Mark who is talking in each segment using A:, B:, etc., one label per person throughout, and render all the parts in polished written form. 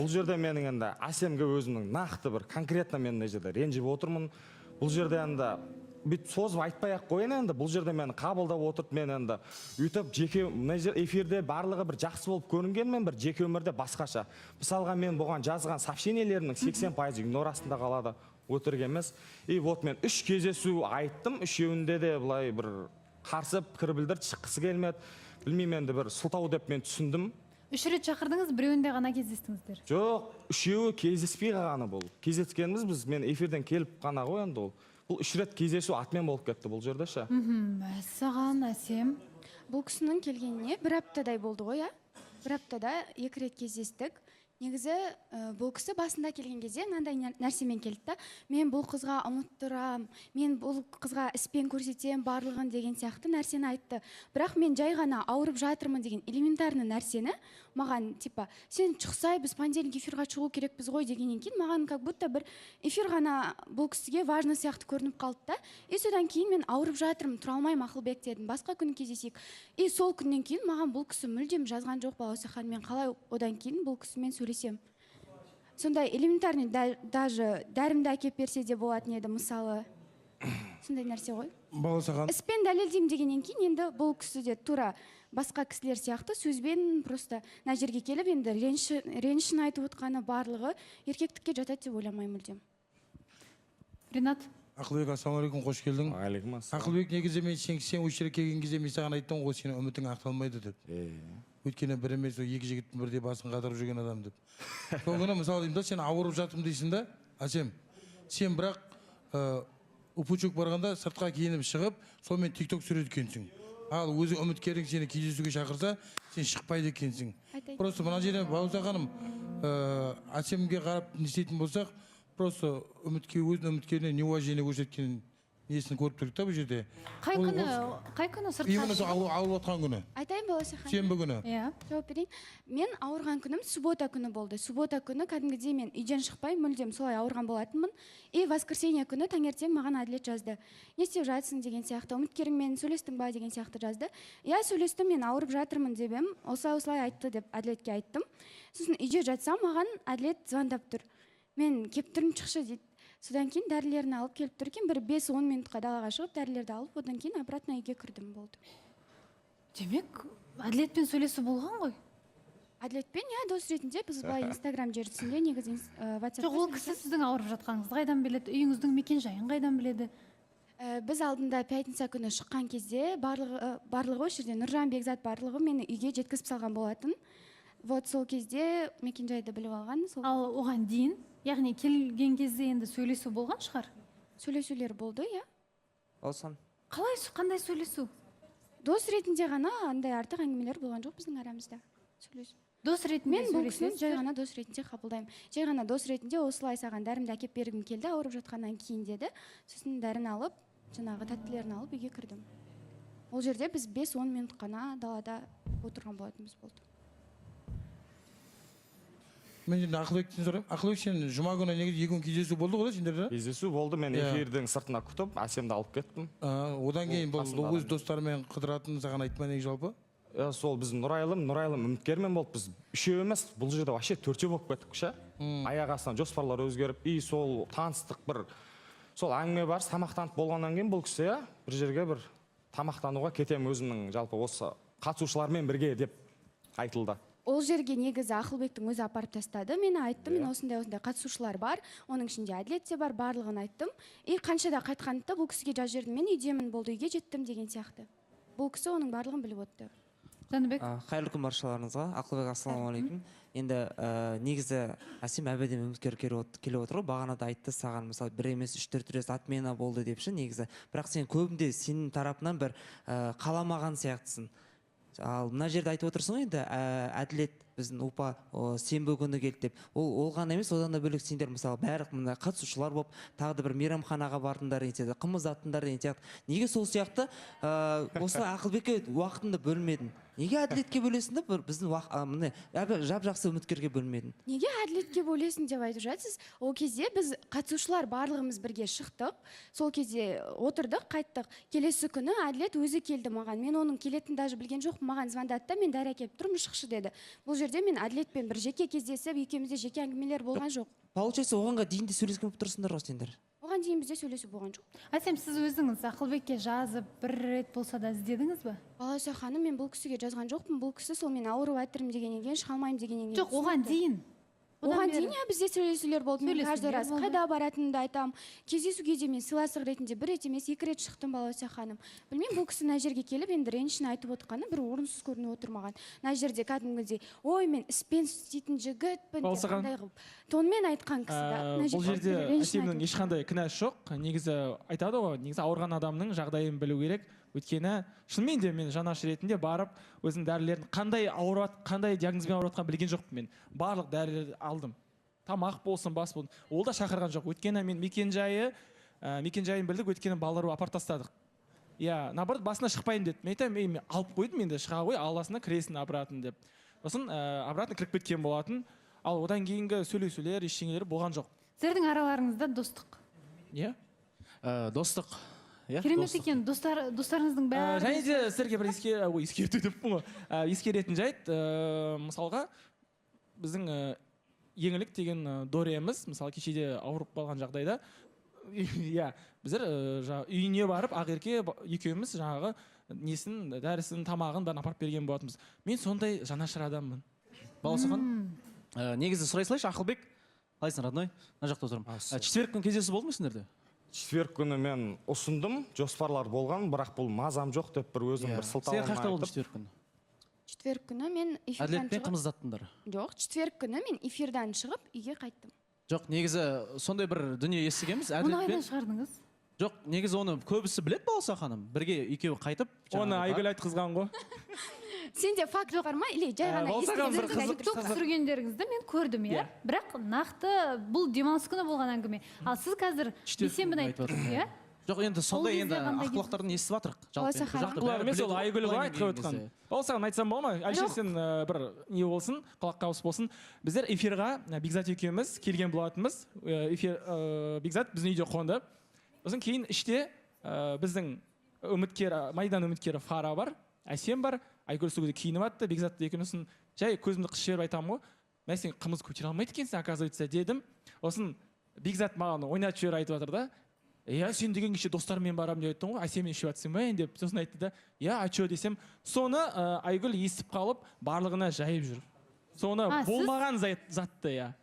A: Бұл жерде менің енді Әсемге өзімнің нақты бір конкретно мен мына жерде ренжіп отырмын. Бұл жерде енді бүйтіп созып айтпай-ақ қояйын енді. Бұл жерде мені қабылдап отырып мен енді үйтіп жеке мына эфирде барлығы бір жақсы болып көрінгенмен бір жеке өмірде басқаша. Мысалға мен бұған жазған сообщениелерінің 80% игнор астында қалады. Өтірік емес. И вот мен 3 кездесу айттым, үшеуінде де былай бір қарсы пікір білдіріп шыққысы келмеді. Білмеймін енді бір сылтау деп мен түсіндім.
B: 3 рет шақырдыңыз, біреуінде ғана кездестіңіздер.
A: Жоқ, үшеуі кездеспей қалғаны бұл. Кездескеніміз біз мен эфирден келіп қана ғой енді ол. Бұл 3 рет кездесу атмен болып кетті бұл жерде ше.
B: Мәссаған, Әсем.
C: Бұл кісінің келгеніне 1 аптадай болды ғой, а? 1 аптада 2 рет кездестік. Негізі бұл кісі басында келген кезде мынандай нәрсемен келді да, мен бұл қызға ұмыттырам, мен бұл қызға іспен көрсетем барлығын деген сияқты нәрсені айтты. Бірақ мен жай ғана ауырып жатырмын деген элементарный нәрсені маған типа сен шықсай біз понедельник эфирға шығу керекпіз ғой дегеннен кейін маған как будто бір эфир ғана бұл кісіге важный сияқты көрініп қалды да. И содан кейін мен ауырып жатырмын, тұра алмаймын Ақылбек дедім. Басқа күні кездесейік. И сол күннен кейін маған бұл кісі мүлдем жазған жоқ Балаусахан, мен қалай одан кейін бұл кісімен сөйлесем. Сондай элементарный даже дәрімді әкеп берсе де болатын еді, мысалы. Сондай нәрсе ғой.
D: Балаусахан.
C: Іспен дәлелдеймін дегеннен кейін енді бұл кісі де тура басқа кісілер сияқты сөзбен просто мына жерге келіп енді ренішін айтып отқаны барлығы еркектікке жатады деп ойламаймын мүлдем.
B: Ринат.
D: Ақылбек, ассалаумағалейкум, қош келдің.
A: Уағалейкум ассалам.
D: Ақылбек, негізі мен сен осы жерге келген кезде мен саған айттым ғой, сенің үмітің ақталмайды деп. Өйткені бір емес, 2 жігіттің бірде басын қатырып жүрген адам деп. Сол күні мысалы деймін да, сен ауырып жатырмын дейсің да, Әсем. Сен бірақ ұпучук барғанда сыртқа киініп шығып, сонымен TikTok сурет екенсің. Ал өзі үміткерің сені кездесуге шақырса, сен шықпайды екенсің. Просто мына жерде Балаусаханым, Әсемге қарап не істейтін болсақ, просто өзінің үміткеріне неуважение көрсеткен несін көріп тұрдық та бұл жерде.
B: Қай күні сыртқа
D: Именно ауырып отқан күні.
C: Айтайын Балаусахан.
D: Сенбі күні.
C: Жауап берейін. Мен ауырған күнім суббота күні болды. Суббота күні кәдімгідей мен үйден шықпай мүлдем солай ауырған болатынмын. И воскресенье күні таңертең маған Әділет жазды. Не істеп жатсың деген сияқты, үміткеріңмен сөйлестің ба деген сияқты жазды. Я сөйлестім, мен ауырып жатырмын деп едім. Осылай айтты деп Әділетке айттым. Сосын үйде жатсам маған Әділет звондап тұр. Мен кеп тұрмын, шықшы дейді. Содан кейін дәрілерін алып келіп тұр екен, бір 5-10 минутқа далаға шығып дәрілерді алып, одан кейін обратно үйге кірдім болды.
B: Демек, Әділетпен сөйлесу болған ғой?
C: Әділетпен, дос ретінде біз былай Instagram желісінде, негізі WhatsApp.
B: Жоқ, ол кісі сіздің ауырып жатқаныңызды қайдан біледі, үйіңіздің мекен жайын қайдан біледі?
C: Біз алдында пятница күні шыққан кезде барлығы осы жерде Нұржан Бекзат барлығы мені үйге жеткізіп салған болатын. Вот сол кезде мекен жайды біліп алған.
B: Ал оған дейін, яғни келген кезде енді сөйлесу болған шығар?
C: Сөйлесулер болды,
E: Олсан.
B: Қалай, қандай сөйлесу?
C: Дос ретінде ғана андай артық әңгімелер болған жоқ біздің арамызда. Сөйлесу.
B: Дос ретінде
C: мен бұл кісіні жай ғана дос ретінде қабылдаймын. Жай ғана дос ретінде осылай саған дәрімді әкеп бергім келді, ауырып жатқаннан кейін деді. Сосын дәрін алып, жаңағы тәттілерін алып үйге кірдім. Ол жерде біз 5-10 минут қана далада отырған болатынбыз болды.
D: Мен енді Ақылбектен сұрайым. Ақылбек, сен жұма күні негізі 2 күн кездесу болды ғой сендерде?
A: Кездесу болды, мен эфирдің сыртына күтіп, Әсемді алып кеттім.
D: Одан кейін бұл өз достарымен қыдыратын саған айтпай неге жалпы?
A: Сол біз Нұрайлым үміткермен болды. Біз үшеу емес, бұл жерде вообще 4-еу болып кеттік ше. Аяқ астынан жоспарлар өзгеріп, и сол таныстық бір сол әңгіме бар, тамақтанып болғаннан кейін бұл кісі бір жерге бір тамақтануға кетем өзімнің жалпы осы қатысушылармен бірге деп айтылды.
C: Ол жерге негізі Ақылбектің өзі апарып тастады. Мені айттым, мен осындай қатысушылар бар, оның ішінде Әділет те бар, барлығын айттым. И қаншада қайтқанымда бұл кісіге жазып жібердім, мен үйдемін, болды, үйге жеттім деген сияқты. Бұл кісі оның барлығын біліп отты.
B: Жәнібек.
E: Қайырлы күн баршаларыңызға. Ақылбек, ассалаумағалейкум. Енді негізі Әсем әбеден үміткер келіп отыр ғой. Бағанада айтты саған, мысалы 1 емес 3-4 рет отмена болды депші негізі. Бірақ сен көбінде сенің тарапынан бір қаламаған сияқтысың. Ал мына жерде айтып отырсың ғой енді Әділет біздің ұпа сенбі күні келді деп. Ол ғана емес, одан да бөлек сендер мысалы бәрі қатысушылар болып, тағы да бір мейрамханаға бардыңдар деген сияқты, қымыз аттыңдар деген сияқты. Неге сол сияқты осылай Ақылбекке уақытыңды бөлмедің? Неге Әділетке бөлесің деп біздің жап-жақсы үміткерге бөлмедің?
C: Неге Әділетке бөлесің деп айтып жатсыз? Ол кезде біз қатысушылар барлығымыз бірге шықтық. Сол кезде отырдық, қайттық. Келесі күні Әділет өзі келді маған. Мен оның келетінін даже білген жоқ. Маған звондады да, мен дәрі әкеліп тұрмын, шықшы деді. Бұл жерде мен әділетпен бір жеке кездесіп екеумізде жеке әңгімелер болған жоқ.
E: Получается оғанға дейін де сөйлескен болып тұрсыңдар ғой сендер.
C: Оған дейін бізде сөйлесу болған жоқ.
B: Әсем, сіз өзіңіз Ақылбекке жазып бір рет болса да іздедіңіз бе?
C: Балауса ханым, мен бұл кісіге жазған жоқпын. Бұл кісі сол мен ауырып жатырмын дегеннен кейін, шыға алмаймын дегеннен кейін.
B: Жоқ, оған дейін.
C: Оған дейін бізде сөйлесулер болды. Мен каждый раз
B: болды.
C: қайда баратынымды айтамын. Кездесуге де мен сыйластық ретінде бір рет емес, 2 рет шықтым Балауса ханым. Білмеймін, бұл кісі мына жерге келіп енді ренішін айтып отырғаны бір орынсыз көрініп отыр маған. Мына жерде кәдімгідей, ой, мен іспен істейтін жігітпін деп қандай қылып. Тонмен айтқан кісі да.
F: Бұл жерде Әсемнің ешқандай кінәсі жоқ. Негізі айтады ғой, негізі ауырған адамның жағдайын білу керек. Өйткені шынымен де мен жанашыр ретінде барып өзінің дәрілерін қандай диагнозбен ауырып жатқанын білген жоқпын мен. Барлық дәрілерді алдым. Тамақ болсын, бас болсын. Ол да шақырған жоқ. Өйткені мен мекен-жайын білдік, өйткені балаларды апарып тастадық. Иә, наоборот, басына шықпайын деді. Мен айтамын, мен алып қойдым, енді шыға ғой, аласына кіресін обратно деп. Сосын обратно кіріп кеткен болатын. Ал одан кейінгі сөйлесулер, ештеңелер болған жоқ.
B: Сіздердің араларыңызда достық.
F: Иә?
G: Достық.
B: Керемет екен, достарыңыздың бәрі.
F: Және де сіздерге бір ескерту деппін ғой. Ескеретін жайт, мысалға, біздің еңлік деген Дориямыз, мысалы кешеде ауырып қалған жағдайда, иә, біздер үйіне барып, Ақерке екеуміз жаңағы несін, дәрісін, тамағын бәрін апарып берген болатынбыз. Мен сондай жанашыр адаммын.
G: Баласахан, негізі сұрай салайыншы, Ақылбек, қалайсың, родной? Мына жақта отырмын. Четверг күні кездесу болды ма сендерде?
A: Четверг күні мен ұсындым, жоспарлар болған, бірақ бұл мазам жоқ деп бір өзім бір сылтауын
G: Сен қашта болды
A: айтып.
G: четверг күні?
C: Четверг күні мен эфирдан
G: Әділетпен
C: шығып...
G: қымыздаттыңдар.
C: Жоқ, четверг күні мен эфирдан шығып, үйге қайттым.
G: Жоқ, негізі сондай бір дүние естігенбіз.
B: Оны қайдан
G: Әділетпен.
B: шығардыңыз?
G: Жоқ, негізі оны көбісі білет Балауса ханым. Бірге екеуі қайтып.
F: Оны Айгүл айтқызған ғой.
C: Сенде факт бар ма? Или жай ғана
F: Балсаған бір
C: естігенсің,
F: қызық-
C: айтып
B: Түсіргендеріңізді мен көрдім, иә. Бірақ нақты бұл демалыс күні болған әңгіме. Ал сіз қазір бейсенбіні
G: айтып
B: айттыңыз,
G: отырсың.
B: иә?
G: Жоқ, енді сондай
B: кезде
G: енді
B: қандай
G: ақылықтарын естіп жатырық.
C: Балауса ханым.
F: Бұлар емес, ол Айгүл ғой айтып отқан. Ол саған айтсам бола ма? Әлше сен бір не болсын, құлаққа қауыс болсын. Біздер эфирға Бекзат екеуміз келген болатынбыз. Бекзат біздің үйде қонды. Сосын кейін іште біздің майдан үміткері Фара бар, Әсем бар, Айгүл сол кезде киініп атты. Бекзатты екеуміздің жай көзімді қысып жіберіп айтамын ғой. Мә сен қымыз көтере алмайды екенсің, оказывается, дедім. Осын Бекзат маған ойнатып жіберіп айтып жатыр да. Иә, сен деген кеше достарыммен барамын деп айттың ғой, Әсеммен ішіп жатсың ба деп. Сосын айтты да, иә, а че десем, соны Айгүл естіп қалып, барлығына жайып жүр. Соны болмаған затты, иә.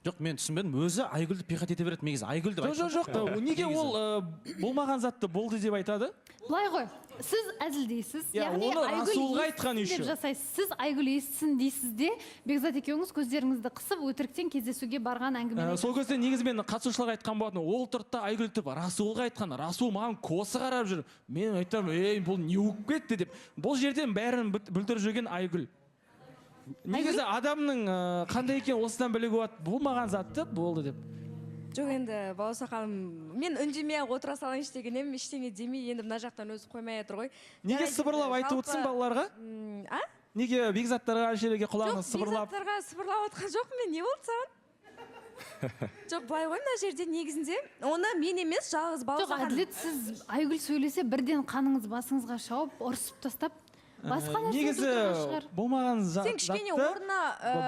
G: Жоқ, мен түсінбедім. Өзі Айгүлді пиғат ете береді. Негізі Айгүлді
F: Жоқ, неге ол болмаған затты болды деп айтады?
B: Былай ғой, сіз әзілдейсіз, яғни
F: оны Расулға айтқан
B: естісін деп
F: еще.
B: жасайсыз. Сіз Айгүл естісін дейсіз де, Бекзат екеуіңіз көздеріңізді қысып, өтіріктен кездесуге барған әңгімені.
F: Сол кезде негізі мен қатысушыларға айтқан болатын, ол тұрды да Айгүл тіп Расулға айтқан, Расул маған косы қарап жүр. Мен айтам, бұл не болып кетті деп. Бұл жерден бәрін бүлдіріп жүрген Айгүл. Негізі адамның қандай екен осыдан білуге болады, болмаған затты болды деп.
H: Жоқ, енді Балауса ханым, мен үндемей ақ отыра салайыншы деген едім, ештеңе демей, енді мына жақтан өзі қоймай отыр ғой.
F: Неге сыбырлап айтып отырсың балаларға? Неге Бекзаттарға, Әлшерге құлағына сыбырлап?
H: Жоқ, Бекзаттарға сыбырлап отқан жоқпын мен, не болды саған? Жоқ, былай ғой, мына жерде негізінде оны мен емес, жалғыз Балауса
B: Жоқ,
H: ханым.
B: әділет, сіз Айгүл сөйлесе бірден қаныңыз басыңызға шауып, ұрсып тастап, басқа нәрсе
F: Негізі
B: шығар.
F: болмаған
H: Сен кішкене орнына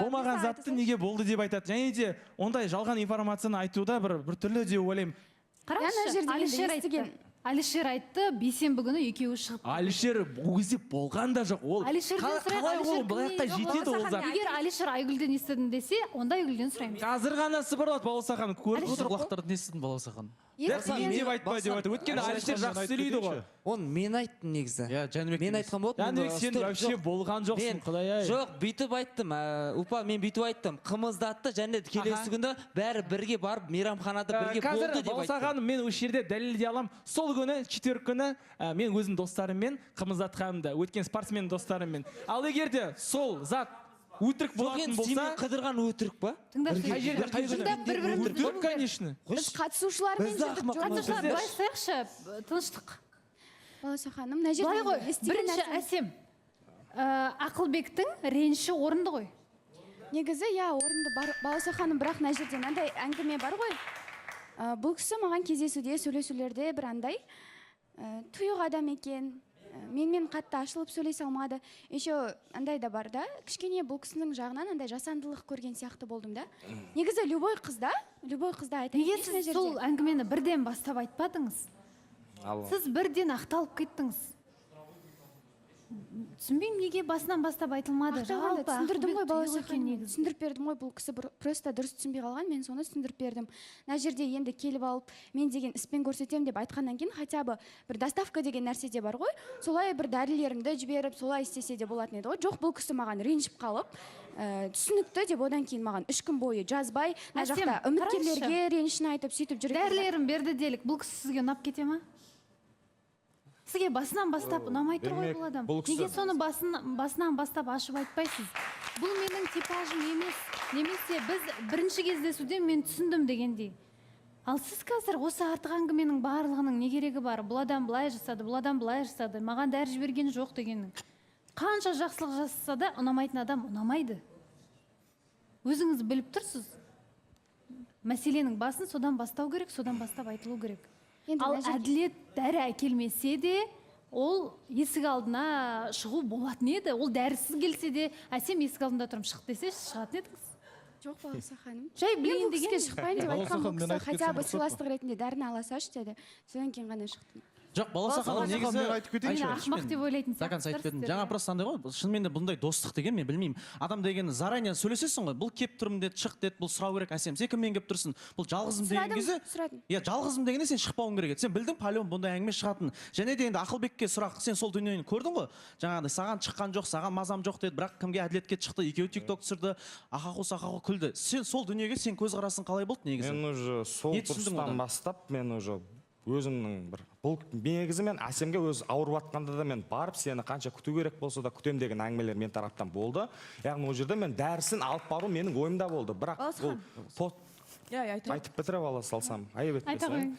F: болмаған затты неге болды деп айтады. Және де ондай жалған информацияны айтуда бір түрлі деп ойлаймын.
B: Қараңызшы, Әлішер айтты, бейсенбі күні екеуі шығып.
F: Әлішер өзі болған да жоқ. Ол қалай ол бұлаяққа жетеді ол зат?
B: Егер Әлішер Айгүлден естідім десе, онда Айгүлден сұраймыз.
F: Қазір ғана сыбырлады Балауса ханым, көріп отыр.
G: Құлақтарды не істедің Балауса ханым?
F: Мен деп айтпа деп айтты. Өйткені Әлішер жақсы сөйлейді ғой.
E: Оны мен айттым негізі.
G: Иә, Жәнібек.
E: Мен айтқан болдым.
F: Жәнібек, сен вообще болған жоқсың, құдай-ай.
E: Жоқ, бүйтіп айттым. Упа, мен бүйтіп айттым. Қымыздатты, және де келесі күні бәрі бірге барып, мейрамханада бірге болды деп
F: Балауса
E: айттым.
F: ханым, мен осы жерде дәлелдей аламын. Сол күні, четверг күні, мен өзім достарыммен қымыздатқанымды, өткен спортсмен достарыммен. Ал егер де сол зат өтірік болатын болса,
E: сені қыдырған өтірік па?
F: қай жерде қай күні? Өтірік, конечно.
C: Біз қатысушылармен жүрдік.
B: Қатысушылар, былай істейікші, тыныштық.
C: Балауса ханым, мына
B: Былай ғой,
C: жерде естіген
B: бірінші
C: нәрсем.
B: Әсем, Ақылбектің реніші орынды ғой.
C: Негізі, иә, орынды бар. Балауса ханым, бірақ мына жерде мынандай әңгіме бар ғой. Бұл кісі маған кездесуде, сөйлесулерде бір андай тұйық адам екен, менімен қатты ашылып сөйлей салмады. Еще андай да бар да, кішкене бұл кісінің жағынан андай жасандылық көрген сияқты болдым да. Негізі любой қызда айтайын.
B: Неге сіз сол әңгімені бірден бастап айтпадыңыз? Сіз бірден ақталып кеттіңіз. Түсінбеймін, неге басынан бастап айтылмады?
C: Түсіндірдім ғой Баласахан, түсіндіріп бердім ғой, бұл кісі просто дұрыс түсінбей қалған, мен соны түсіндіріп бердім. Мына жерде енді келіп алып, мен деген іспен көрсетем деп айтқаннан кейін, хотя бы бір доставка деген нәрсе де бар ғой, солай бір дәрілерімді жіберіп, солай істесе де болатын еді ғой. Жоқ, бұл кісі маған ренжіп қалып, түсінікті деп одан кейін маған 3 күн бойы жазбай, мына жақта үміткерлерге ренішін айтып, сөйтіп жүрген.
B: Дәрілерін берді делік, бұл кісі сізге ұнап кете ма? Сізге басынан бастап ұнамай тұр ғой бұл адам. Неге соны басынан бастап ашып айтпайсыз? Бұл менің типажым емес. Немесе біз бірінші кездесуде мен түсіндім дегендей. Ал сіз қазір осы артық әңгіменің барлығының не керегі бар? Бұл адам былай жасады, бұл адам былай жасады, маған дәрі жіберген жоқ дегеннің. Қанша жақсылық жасаса да ұнамайтын адам ұнамайды. Өзіңіз біліп тұрсыз. Мәселенің басын содан бастау керек, содан бастап айтылу керек. Ал әділет дәрі әкелмесе де, ол есік алдына шығу болатын еді. Ол дәрісіз келсе де, әсем есік алдында тұрым, шық десе, шығатын едіңіз.
C: Жоқ, Баласаханым.
B: Жай білейін деген.
C: Шықпайын деп айтқан бұл кісі, хотя бы сыйластық ретінде дәріні аласашы деді. Содан кейін ғана шықтым.
G: Жоқ, Баласахан негізі
D: айтып кетейінші.
B: Ақымақ деп ойлайтын
G: Закан айтып кетті. Жаңа просто андай ғой, шынымен де бұндай достық деген мен білмеймін. Адам деген заранее сөйлесесің ғой, бұл кеп тұрмын деді, шық деді, бұл сұрау керек, әсем, сен кіммен кеп тұрсың? Бұл жалғызым деген кезде, иә, жалғызым дегенде сен шықпауың керек еді. Сен білдің, палеон бұндай әңгіме шығатын. Және де енді Ақылбекке сұрақ, сен сол дүниені көрдің ғой? Жаңағыдай саған шыққан жоқ, саған мазам жоқ деді, бірақ кімге әділетке шықты, екеуі TikTok түсірді, ақақу күлді. Сен сол дүниеге сен көзқарасың қалай болды негізі?
A: Мен уже сол тұрыстан бастап, мен уже өзімнің бір бұл негізі мен әсемге өз ауырып жатқанда да мен барып сені қанша күту керек болса да күтем деген әңгімелер мен тараптан болды. Яғни ол жерде мен дәрісін алып бару менің ойымда болды. Бірақ бұл айтып бітіріп ала салсам, айып етпесең.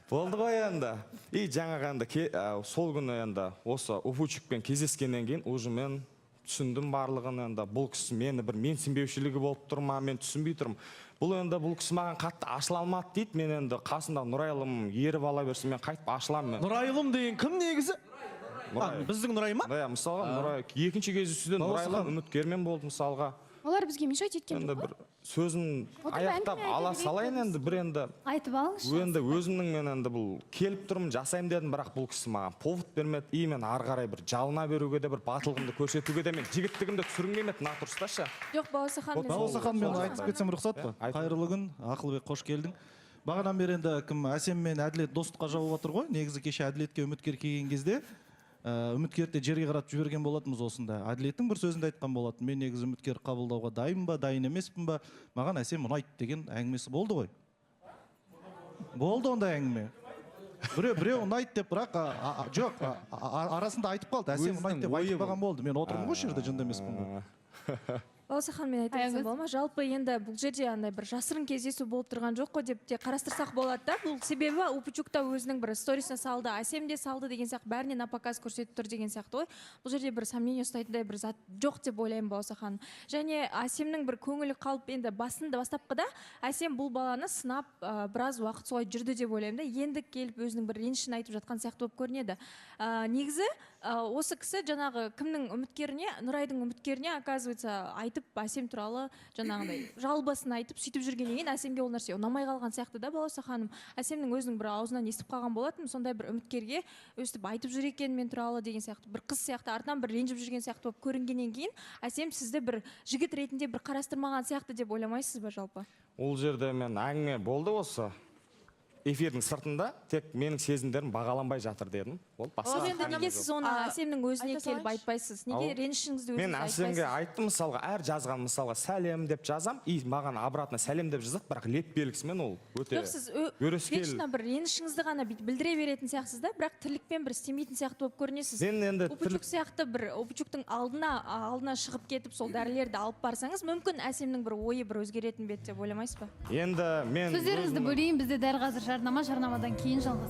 A: Болды ғой енді. И жаңағы енді сол күні енді осы Уфучикпен кездескеннен кейін уже мен түсіндім барлығын. Енді бұл кісі мені бір менсінбеушілігі болып тұр ма, мен түсінбей тұрмын. Бұл енді бұл кісі маған қатты ашыла алмады дейді. Мен енді қасында Нұрайлым еріп ала берсін, мен қайтып ашыламын.
G: Нұрайлым деген кім негізі? Біздің Нұрай ма?
A: Да, мысалға Нұрай екінші кездесуден Нұрайлым үміткермен болды мысалға.
C: Олар бізге мешайт еткен
A: жоқ қой? Сөзін аяқтап ала салайын енді бір енді.
B: Айтып алыңызшы.
A: Енді өзімнің мен енді бұл келіп тұрмын жасаймын дедім, бірақ бұл кісі маған повод бермеді. И мен ары қарай бір жалына беруге де бір батылығымды көрсетуге де мен жігіттігімді түсіргім келмеді мына тұрысташы.
H: Жоқ,
D: Баласахан, мен айтып кетсем рұқсат па? Қайырлы күн, Ақылбек, қош келдің. Бағанадан бері енді кім Әсем мен Әділет достыққа жауып отыр ғой. Негізі кеше Әділетке үміткер келген кезде үміткерді жерге қаратып жіберген болатынбыз осында. Әділеттің бір сөзінде айтқан болатын. Мен негізі үміткер қабылдауға дайын ба, дайын емеспін ба? Маған Әсем ұнайды деген әңгімесі болды ғой. Болды ондай әңгіме. Біреу ұнайды деп, бірақ жоқ, арасында айтып қалды. Әсем ұнайды деп айтпаған болды. Мен отырмын ғой жерде жынды емеспін ғой.
H: Баласахан, мен айтайын болма. Жалпы енді бұл жерде андай бір жасырын кездесу болып тұрған жоқ қой деп те қарастырсақ болады да. Бұл себебі Упучукта өзінің бір сторисіне салды, Әсем де салды деген сияқты, бәріне напоказ көрсетіп тұр деген сияқты ғой. Бұл жерде бір сомнение ұстайтындай бір зат жоқ деп ойлаймын, Баласахан. Және Әсемнің бір көңілі қалып енді бастапқыда Әсем бұл баланы сынап біраз уақыт солай жүрді деп ойлаймын да. Енді келіп өзінің бір ренішін айтып жатқан сияқты болып көрінеді. Негізі осы кісі жаңағы кімнің үміткеріне, Нұрайдың үміткеріне, оказывается, айтып Әсем туралы жаңағыдай жалбасын айтып сөйтіп жүргеннен кейін Әсемге ол нәрсе ұнамай қалған сияқты да. Баласаханым, Әсемнің өзінің бір аузынан естіп қалған болатын, сондай бір үміткерге өстіп айтып жүр екен мен туралы деген сияқты, бір қыз сияқты артынан бір ренжіп жүрген сияқты болып көрінгеннен кейін Әсем сізді бір жігіт ретінде бір қарастырмаған сияқты деп ойламайсыз ба жалпы?
A: Ол жерде мен әңгіме болды осы эфирдің сыртында, тек менің сезімдерім бағаланбай жатыр дедім.
H: Ол енді неге сіз оны Әсемнің өзіне келіп айтпайсыз? Неге ренішіңізді өзіңіз айтпайсыз?
A: Мен Әсемге айттым, мысалға, әр жазған мысалға сәлем деп жазам, и маған обратно сәлем деп жазады, бірақ леп белгісімен ол өте өрескел.
H: Вечно бір ренішіңізді ғана білдіре беретін сияқтысыз да, бірақ тірлікпен бір істемейтін сияқты болып көрінесіз. Упучук сияқты бір Упучуктың алдына шығып кетіп, сол дәрілерді алып барсаңыз, мүмкін Әсемнің бір ойы бір өзгеретін бет деп ойламайсыз ба?
A: Енді мен
B: сөздеріңізді бөлейін, бізде дәл қазір жарнамадан кейін жалғас.